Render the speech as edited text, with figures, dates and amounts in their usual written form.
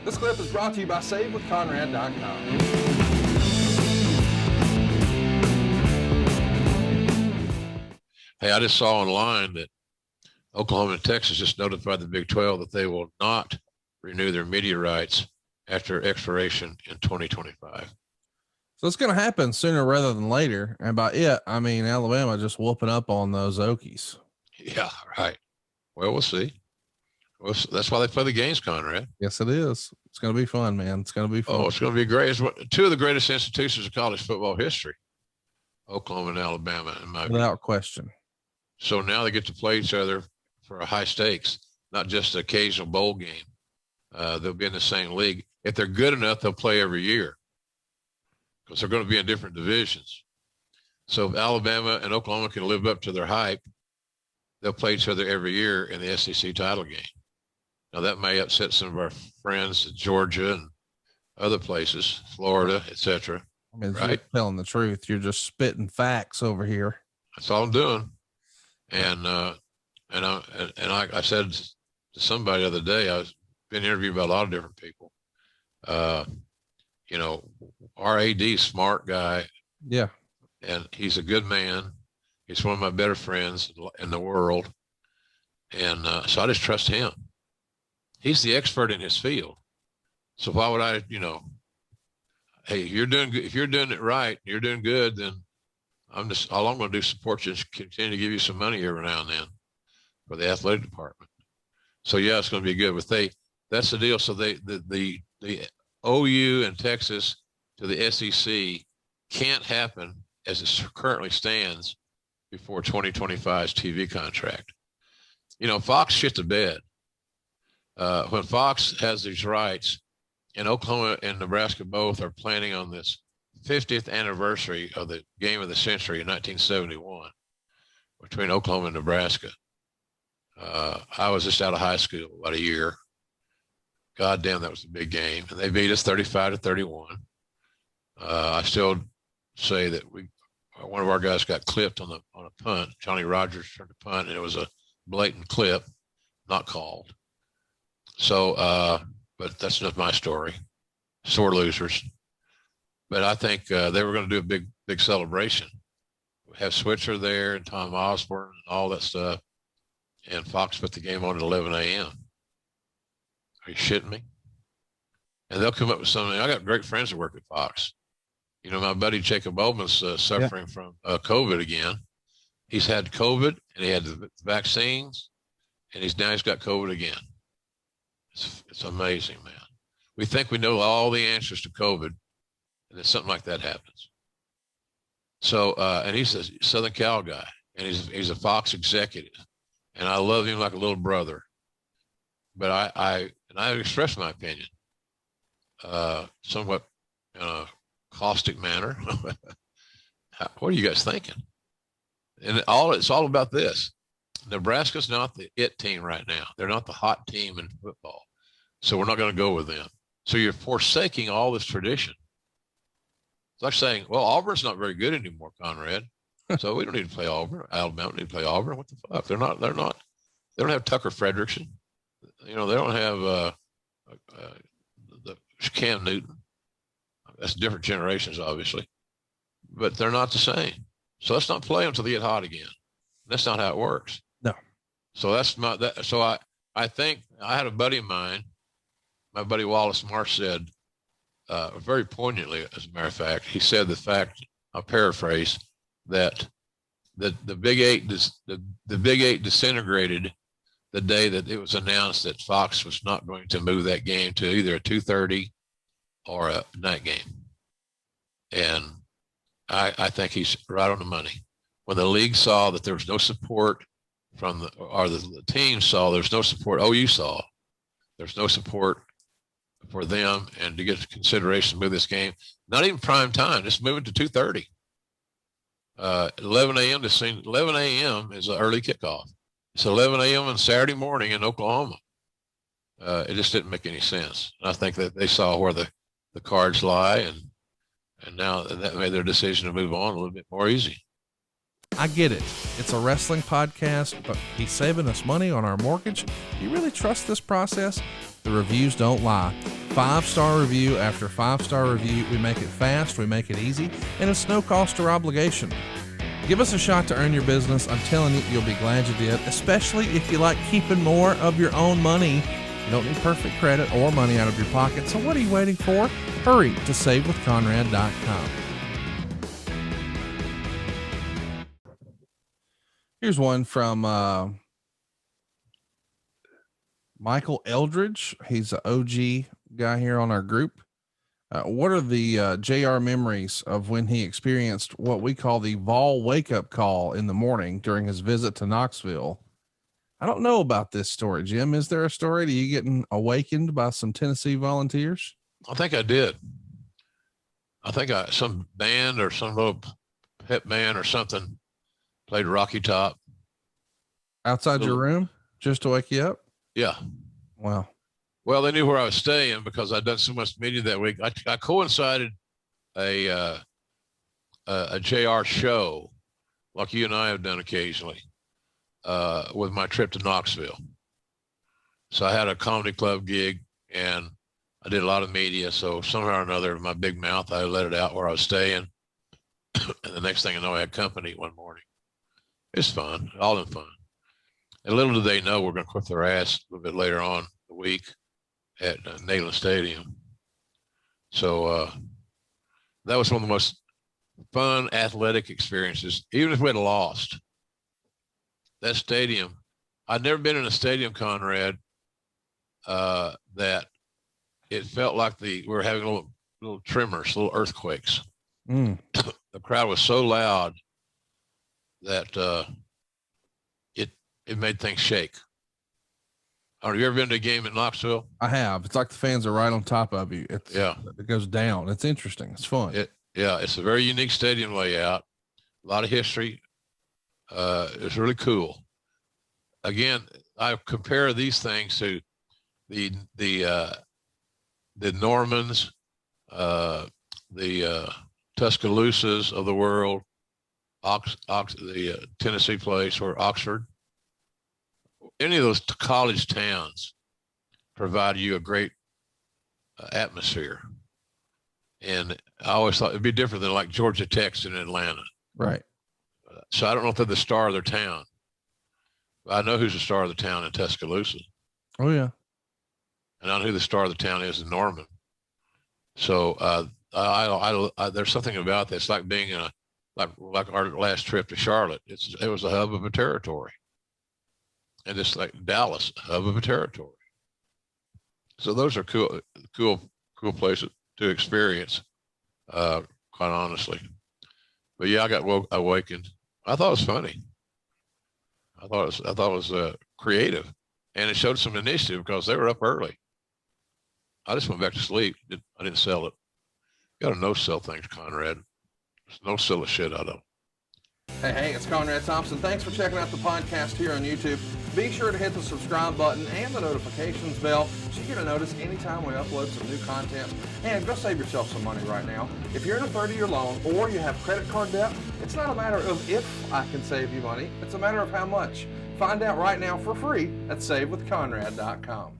This clip is brought to you by SaveWithConrad.com. Hey, I just saw online that Oklahoma and Texas just notified the Big 12 that they will not renew their media rights after expiration in 2025. So it's going to happen sooner rather than later. And by it, I mean Alabama just whooping up on those Okies. Yeah, right. Well, we'll see. That's why they play the games, Conrad. Yes, it is. It's going to be fun, man. It's going to be fun. Oh, it's going to be great. It's two of the greatest institutions of college football history, Oklahoma and Alabama, in my Without view. question. So now they get to play each other for a high stakes, not just an occasional bowl game. They'll be in the same league. If they're good enough, they'll play every year because they're going to be in different divisions. So if Alabama and Oklahoma can live up to their hype, they'll play each other every year in the SEC title game. Now, that may upset some of our friends in Georgia and other places, Florida, etc. I mean, right? You're telling the truth. You're just spitting facts over here. That's all I'm doing. And I said to somebody the other day, I was been interviewed by a lot of different people. You know, our AD, smart guy. Yeah. And he's a good man. He's one of my better friends in the world. And so I just trust him. He's the expert in his field. So why would I, hey, you're doing good. If you're doing it right, you're doing good, then all I'm going to do is support you and continue to give you some money every now and then for the athletic department. So yeah, it's going to be good. But that's the deal. So the OU and Texas to the SEC can't happen as it currently stands before 2025's TV contract. Fox shit the bed. When Fox has these rights, and Oklahoma and Nebraska both are planning on this 50th anniversary of the game of the century in 1971 between Oklahoma and Nebraska. I was just out of high school about a year. God damn, that was a big game. And they beat us 35-31. I still say that one of our guys got clipped on a punt. Johnny Rogers turned a punt, and it was a blatant clip, not called. So, but that's not my story. Sore losers. But I think they were going to do a big celebration. Have Switzer there and Tom Osborne and all that stuff. And Fox put the game on at 11 a.m. Are you shitting me? And they'll come up with something. I got great friends that work at Fox. My buddy Jacob Bowman's suffering from COVID again. He's had COVID and he had the vaccines, and he's got COVID again. It's amazing, man. We think we know all the answers to COVID, and then something like that happens. So, and he's a Southern Cal guy, and he's a Fox executive, and I love him like a little brother. But I express my opinion, somewhat in a caustic manner. What are you guys thinking? And it's all about this. Nebraska's not the it team right now. They're not the hot team in football. So we're not going to go with them. So you're forsaking all this tradition. It's like saying, well, Auburn's not very good anymore, Conrad. So we don't need to play Auburn. Alabama don't need to play Auburn. What the fuck? They don't have Tucker Frederickson. They don't have the Cam Newton. That's different generations, obviously. But they're not the same. So let's not play them until they get hot again. That's not how it works. No. So so I think I had a buddy of mine, my buddy Wallace Marsh, said very poignantly, as a matter of fact, he said I'll paraphrase, that the Big Eight disintegrated the day that it was announced that Fox was not going to move that game to either a 2:30 or a night game. And I think he's right on the money. When the league saw that there was no support the team saw there's no support, OU saw there's no support for them, and to get consideration to move this game, not even prime time, just move it to 2:30. 11 a.m. 11 a.m. is an early kickoff. It's 11 a.m. on Saturday morning in Oklahoma. It just didn't make any sense. And I think that they saw where the cards lie, and now that made their decision to move on a little bit more easy. I get it. It's a wrestling podcast, but he's saving us money on our mortgage. Do you really trust this process? The reviews don't lie. 5-star review after 5-star review. We make it fast, we make it easy, and it's no cost or obligation. Give us a shot to earn your business. I'm telling you, you'll be glad you did, especially if you like keeping more of your own money. You don't need perfect credit or money out of your pocket, so what are you waiting for? Hurry to savewithconrad.com. Here's one from Michael Eldridge. He's an OG guy here on our group. What are the JR memories of when he experienced what we call the Vol wake-up call in the morning during his visit to Knoxville? I don't know about this story, Jim. Is there a story to you getting awakened by some Tennessee volunteers? I think I did. I think some band or some little pep band or something played Rocky Top. Outside your room just to wake you up? Yeah. Wow. Well, they knew where I was staying because I'd done so much media that week. I coincided a JR show, like you and I have done occasionally, with my trip to Knoxville. So I had a comedy club gig and I did a lot of media. So somehow or another, my big mouth, I let it out where I was staying. And the next thing I know, I had company one morning. It's fun, all in fun. And little do they know we're going to whip their ass a little bit later on the week at Neyland Stadium. So that was one of the most fun athletic experiences, even if we had lost. That stadium, I'd never been in a stadium, Conrad, that it felt like we were having little tremors, little earthquakes. The crowd was so loud that it made things shake. Have you ever been to a game in Knoxville? I have. It's like the fans are right on top of you. It goes down. It's interesting. It's fun. It's a very unique stadium layout. A lot of history. It's really cool. Again, I compare these things to the Normans, the Tuscaloosas of the world, the Tennessee place, or Oxford. Any of those college towns provide you a great atmosphere. And I always thought it'd be different than like Georgia Tech's in Atlanta. Right. So I don't know if they're the star of their town. But I know who's the star of the town in Tuscaloosa. Oh, yeah. And I know who the star of the town is in Norman. So there's something about this, like being in like our last trip to Charlotte. It was a hub of a territory. And it's like Dallas, hub of a territory. So those are cool places to experience, quite honestly. But yeah, I got awakened. I thought it was funny. I thought it was creative, and it showed some initiative because they were up early. I just went back to sleep. I didn't sell it. You got to no-sell things, Conrad. There's no sell the shit out of them. Hey, it's Conrad Thompson. Thanks for checking out the podcast here on YouTube. Be sure to hit the subscribe button and the notifications bell so you get a notice anytime we upload some new content. And go save yourself some money right now. If you're in a 30-year loan or you have credit card debt, it's not a matter of if I can save you money. It's a matter of how much. Find out right now for free at savewithconrad.com.